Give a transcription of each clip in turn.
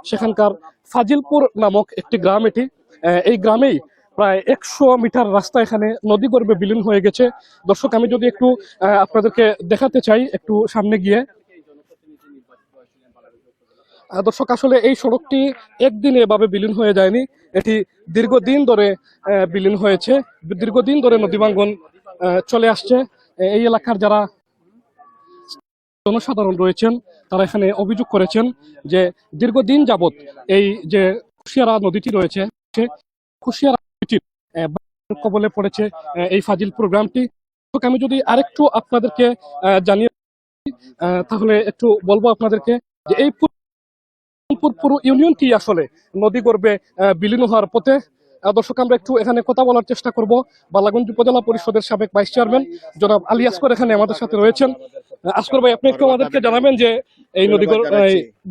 সেখানকার ফাজিলপুর নামক একটি গ্রাম এটি। এই গ্রামেই প্রায় 100 মিটার রাস্তা এখানে নদীগর্ভে বিলীন হয়ে গেছে। দর্শক, আমি যদি একটু আপনাদেরকে দেখাতে চাই একটু সামনে গিয়ে। দর্শক, আসলে এই সড়কটি একদিনে এভাবে বিলীন হয়ে যায়নি, এটি দীর্ঘদিন ধরে বিলীন হয়েছে। দীর্ঘদিন ধরে নদী ভাঙ্গন চলে আসছে। এই এলাকার যারা জনসাধারণ রয়েছেন তারা এখানে অভিযোগ করেছেন যে দীর্ঘদিন যাবৎ এই যে কুশিয়ারা নদীটি রয়েছে, সে কুশিয়ারা নদীটির কবলে পড়েছে এই ফাজিলপুর গ্রামটি। আমি যদি আরেকটু আপনাদেরকে জানিয়ে তাহলে একটু বলবো আপনাদেরকে যে এই পুরো ইউনিয়নটি আসলে নদী গর্ভে বিলীন হওয়ার পথে। দর্শক, আমরা একটু এখানে কথা বলার চেষ্টা করব। বালাগঞ্জ উপজেলা পরিষদের সাবেক ভাইস চেয়ারম্যান জনাব আলী আসগর এখানে আমাদের সাথে রয়েছেন। আসগর ভাই, আপনি একটু আমাদেরকে জানাবেন যে এই নদী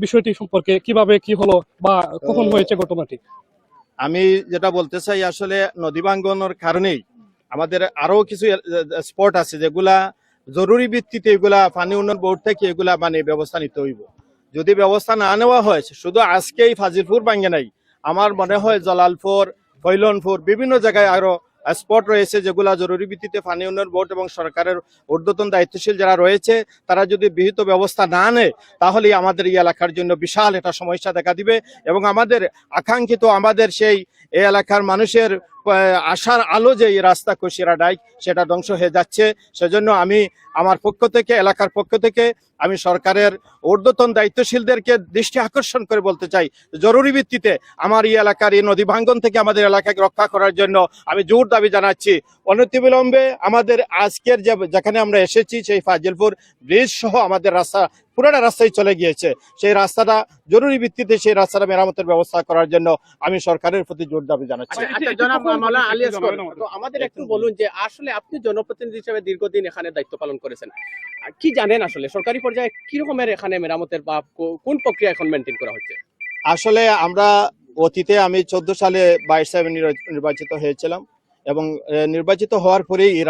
বিষয়টি সম্পর্কে কিভাবে কি হলো বা কখন হয়েছে ঘটনাটি। আমি যেটা বলতে চাই, আসলে নদী ভাঙ্গনের কারণেই আমাদের আরো কিছু স্পট আছে যেগুলা জরুরি ভিত্তিতে এগুলা পানি উন্নয়ন বোর্ড থেকে এগুলা মানে ব্যবস্থা নিতে হইব। যদি ব্যবস্থা না নেওয়া হয়, শুধু আজকেই ফাজিলপুর ভাঙ্গে নাই, আমার মনে হয় জালালপুর, কৈলনপুর বিভিন্ন জায়গায় আরো স্পট রয়েছে যেগুলা জরুরি ভিত্তিতে পানি উন্নয়ন বোর্ড এবং সরকারের ঊর্ধ্বতন দায়িত্বশীল যারা রয়েছে তারা যদি বিহিত ব্যবস্থা না নেয় তাহলে আমাদের এই এলাকার জন্য বিশাল একটা সমস্যা দেখা দিবে এবং আমাদের আকাঙ্ক্ষিত আমাদের সেই এই এলাকার মানুষের আশার আলো যে এই রাস্তা কুশিয়ারা ডাইক সেটা ধ্বংস হয়ে যাচ্ছে। সেজন্য আমি আমার পক্ষ থেকে, এলাকার পক্ষ থেকে আমি সরকারের ঊর্ধ্বতন দায়িত্বশীলদেরকে দৃষ্টি আকর্ষণ করে বলতে চাই, জরুরি ভিত্তিতে আমার এই এলাকার এই নদী ভাঙ্গন থেকে আমাদের এলাকাকে রক্ষা করার জন্য আমি জোর দাবি জানাচ্ছি। অনতিবিলম্বে আমাদের আজকের যেখানে আমরা এসেছি সেই ফাজিলপুর ব্রিজ সহ আমাদের রাস্তা পুরোটা রাস্তায় চলে গিয়েছে, সেই রাস্তাটা জরুরি ভিত্তিতে সেই রাস্তাটা মেরামতের ব্যবস্থা করার জন্য আমি সরকারের প্রতি জোর দাবি জানাচ্ছি। আমাদের একটু বলুন যে আসলে আপনি জনপ্রতিনিধি হিসেবে দীর্ঘদিন এখানে দায়িত্ব পালন করেছেন, কি জানেন আসলে সরকারি পর্যায়ে কি রকমের এখানে মেরামতের বা কোন প্রক্রিয়া এখন মেনটেন করা হচ্ছে? আসলে আমরা অতীতে আমি 14 সালে 22 সালে নির্বাচিত হয়েছিলাম এবং নির্বাচিত হওয়ার পরেই এই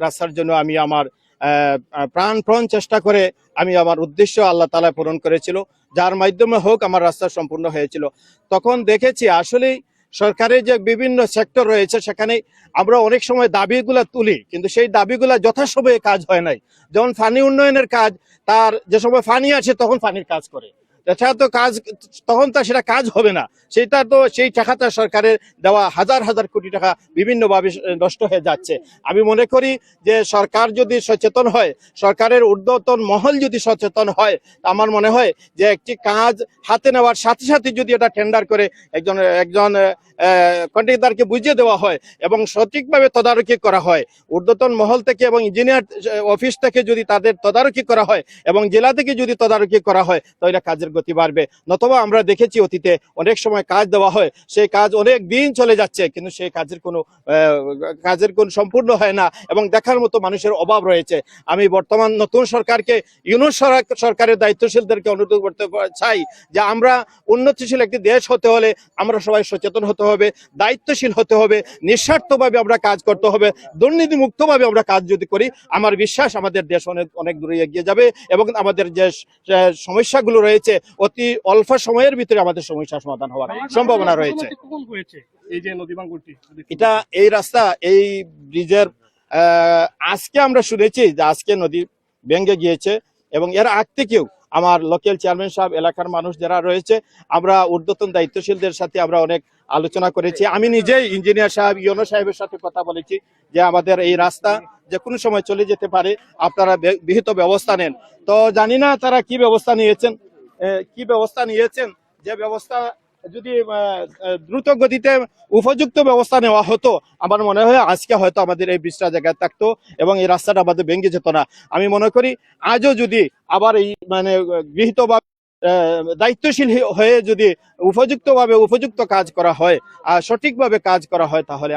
রাস্তার জন্য আমি আমার প্রাণপণ চেষ্টা করে আমি আমার উদ্দেশ্য আল্লাহ তাআলা পূরণ করেছিল, যার মাধ্যমে হোক আমার রাস্তা সম্পূর্ণ হয়েছিল। তখন দেখেছি আসলে সরকারের যে বিভিন্ন সেক্টর রয়েছে সেখানে আমরা অনেক সময় দাবিগুলা তুলি, কিন্তু সেই দাবিগুলা যথাসময়ে কাজ হয় নাই। যেমন পানি উন্নয়নের কাজ, তার যে সময় পানি আসে তখন পানির কাজ করে, এছাড়া তো কাজ তখন তো সেটা কাজ হবে না, সেটা তো সেই টাকাটা সরকারের দেওয়া হাজার হাজার কোটি টাকা বিভিন্নভাবে নষ্ট হয়ে যাচ্ছে। আমি মনে করি যে সরকার যদি সচেতন হয়, সরকারের ঊর্ধ্বতন মহল যদি সচেতন হয়, আমার মনে হয় যে একটি কাজ হাতে নেওয়ার সাথে সাথে যদি এটা টেন্ডার করে একজন কন্ট্রাক্টরকে বুঝিয়ে দেওয়া হয় এবং সঠিকভাবে তদারকি করা হয়, ঊর্ধ্বতন মহল থেকে এবং ইঞ্জিনিয়ার অফিস থেকে যদি তাদের তদারকি করা হয় এবং জেলা থেকে যদি তদারকি করা হয় তাহলে কাজের গতি বাড়বে। নতুবা আমরা দেখেছি অতীতে অনেক সময় কাজ দেওয়া হয়, সেই কাজ অনেক দিন চলে যাচ্ছে কিন্তু সেই কাজের কোনো সম্পূর্ণ হয় না এবং দেখার মতো মানুষের অভাব রয়েছে। আমি বর্তমান নতুন সরকারকে, ইউনুস সরকারের দায়িত্বশীলদেরকে অনুরোধ করতে চাই যে আমরা উন্নতিশীল একটি দেশ হতে হলে আমরা সবাই সচেতন হতে হবে, দায়িত্বশীল হতে হবে, নিঃস্বার্থভাবে আমরা কাজ করতে হবে, দুর্নীতি মুক্তভাবে আমরা কাজ যদি করি আমার বিশ্বাস আমাদের দেশ অনেক দূরে এগিয়ে যাবে এবং আমাদের যে সমস্যাগুলো রয়েছে অতি অল্প সময়ের ভিতরে আমাদের সমস্যা সমাধান হওয়ার সম্ভাবনা রয়েছে। এটা এই রাস্তা, এই ব্রিজের আজকে আমরা শুনেছি যে আজকে নদী ভেঙে গিয়েছে এবং এর আগ থেকেও আমার লোকাল চেয়ারম্যান সাহেব, এলাকার মানুষ যারা রয়েছে, আমরা ঊর্ধ্বতন দায়িত্বশীলদের সাথে আমরা অনেক আলোচনা করেছি। আমি নিজেই ইঞ্জিনিয়ার সাহেব, ইউনো সাহেবের সাথে কথা বলেছি যে আমাদের এই রাস্তা যে কোনো সময় চলে যেতে পারে, আপনারা বিহিত ব্যবস্থা নেন। তো জানি না তারা কি ব্যবস্থা নিয়েছেন, যে ব্যবস্থা যদি দ্রুত গতিতে উপযুক্ত ব্যবস্থা নেওয়া হতো আমার মনে হয় আজকে হয়তো আমাদের এই ব্রিজটা জায়গায় থাকতো এবং এই রাস্তাটা আমাদের ভেঙে যেত না। আমি মনে করি আজও যদি আবার এই মানে গৃহীত বা দায়িত্বশীল হয়ে যদি উপযুক্ত কাজ করা হয় আর সঠিকভাবে কাজ করা হয় তাহলে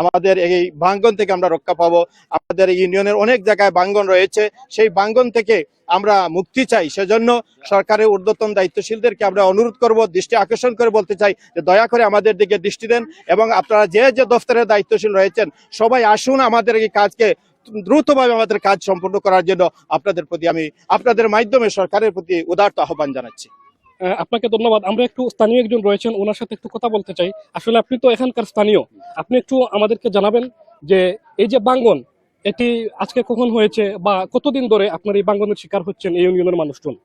আমাদের এই ভাঙ্গন থেকে আমরা রক্ষা পাবো। আমাদের ইউনিয়নের অনেক জায়গায় ভাঙ্গন রয়েছে, সেই ভাঙ্গন থেকে আমরা মুক্তি চাই। সেজন্য সরকারের ঊর্ধ্বতন দায়িত্বশীলদেরকে আমরা অনুরোধ করব, দৃষ্টি আকর্ষণ করে বলতে চাই যে দয়া করে আমাদের দিকে দৃষ্টি দেন এবং আপনারা যে দফতরের দায়িত্বশীল রয়েছেন সবাই আসুন আমাদের এই কাজকে দ্রুতভাবে আমাদের কাজ সম্পূর্ণ করার জন্য আপনাদের প্রতি আমি আপনাদের মাধ্যমে সরকারের প্রতি উদারত আহ্বান জানাচ্ছি। আপনাকে ধন্যবাদ। আমরা একটু স্থানীয় একজন রয়েছেন, ওনার সাথে একটু কথা বলতে চাই। আসলে আপনি তো এখানকার স্থানীয়, আপনি একটু আমাদেরকে জানাবেন যে এই যে ভাঙ্গন, এটি আজকে কখন হয়েছে বা কতদিন ধরে আপনার এই ভাঙ্গনের শিকার হচ্ছেন এই ইউনিয়নের মানুষজন?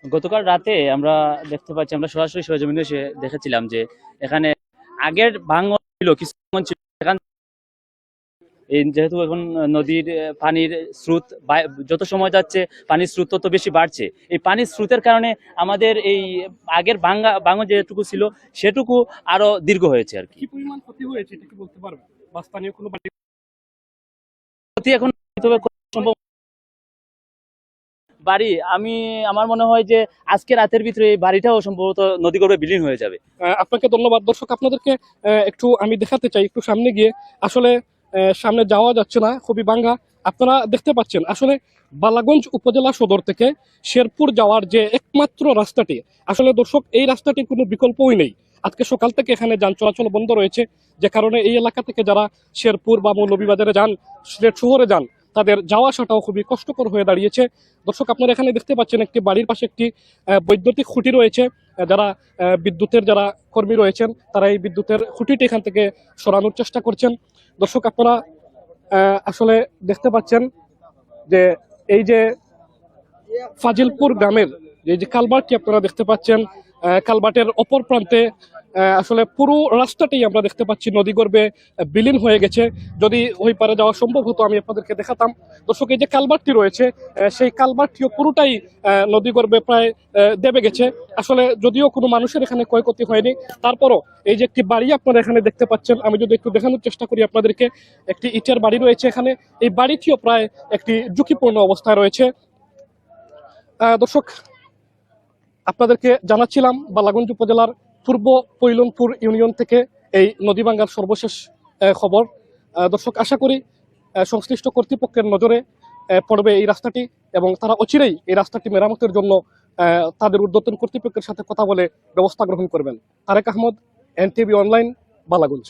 গতকাল রাতে আমরা দেখতে পাচ্ছি, আমরা সরাসরি সরেজমিনে এসে দেখেছিলাম যে এখানে আগের ভাঙন ছিল, কিছু ভাঙন ছিল এখান, এই যেহেতু এখন নদীর পানির স্রোত যত সময় যাচ্ছে পানির স্রোত তত বেশি বাড়ছে। এই পানির স্রোতের কারণে আমাদের এই আগের ভাঙন যেটুকু ছিল সেটুকু আরো দীর্ঘ হয়েছে আর কি। কি পরিমাণ ক্ষতি হয়েছে এটা কি বলতে পারবেন? বা স্থানীয় কোনো বাড়ি ক্ষতি এখন তবে সম্ভব বাড়ি, আমার মনে হয় যে আজকে রাতের ভিতরে এই বাড়িটাও সম্ভবত নদীগর্ভে বিলীন হয়ে যাবে। আপনাকে ধন্যবাদ। দর্শক, আপনাদেরকে একটু আমি দেখাতে চাই, একটু সামনে গিয়ে। আসলে সামনে যাওয়া যাচ্ছে না, খুবই ভাঙ্গা। আপনারা দেখতে পাচ্ছেন আসলে বালাগঞ্জ উপজেলা সদর থেকে শেরপুর যাওয়ার যে একমাত্র রাস্তাটি, আসলে দর্শক এই রাস্তাটির কোনো বিকল্পই নেই। আজকে সকাল থেকে এখানে যান চলাচল বন্ধ রয়েছে, যে কারণে এই এলাকা থেকে যারা শেরপুর বা মৌলভীবাজারে যান, সিলেট শহরে যান, তাদের যাওয়া আসাটাও খুবই কষ্টকর হয়ে দাঁড়িয়েছে। দর্শক, আপনারা এখানে দেখতে পাচ্ছেন একটি বাড়ির পাশে একটি বৈদ্যুতিক খুঁটি রয়েছে। যারা বিদ্যুতের যারা কর্মী রয়েছেন, তারা এই বিদ্যুতের খুঁটিটি এখান থেকে সরানোর চেষ্টা করছেন। দর্শক, আপনারা আসলে দেখতে পাচ্ছেন যে এই যে ফাজিলপুর গ্রামের যে কালভার্টটি আপনারা দেখতে পাচ্ছেন, কালভার্টের অপর প্রান্তে আসলে পুরো রাস্তাটাই আমরা দেখতে পাচ্ছি নদীগর্ভে বিলীন হয়ে গেছে। যদি ওই পারে যাওয়া সম্ভব হতো আমি আপনাদেরকে দেখাতাম। দর্শক, এই যে কালভার্টটি রয়েছে, সেই কালভার্টটিও পুরোটাই নদীগর্ভে প্রায় দেবে গেছে। আসলে যদিও কোনো মানুষের এখানে ক্ষয়ক্ষতি হয়নি, তারপরও এই যে একটি বাড়ি আপনারা এখানে দেখতে পাচ্ছেন, আমি যদি একটু দেখানোর চেষ্টা করি আপনাদেরকে, একটি ইটের বাড়ি রয়েছে এখানে। এই বাড়িটিও প্রায় একটি ঝুঁকিপূর্ণ অবস্থায় রয়েছে। দর্শক, আপনাদেরকে জানাচ্ছিলাম বালাগঞ্জ উপজেলার পূর্ব পৈলনপুর ইউনিয়ন থেকে এই নদী ভাঙ্গার সর্বশেষ খবর। দর্শক, আশা করি সংশ্লিষ্ট কর্তৃপক্ষের নজরে পড়বে এই রাস্তাটি, এবং তারা অচিরেই এই রাস্তাটি মেরামতের জন্য তাদের ঊর্ধ্বতন কর্তৃপক্ষের সাথে কথা বলে ব্যবস্থা গ্রহণ করবেন। Tarek Ahmed, NTV online, Balaganj.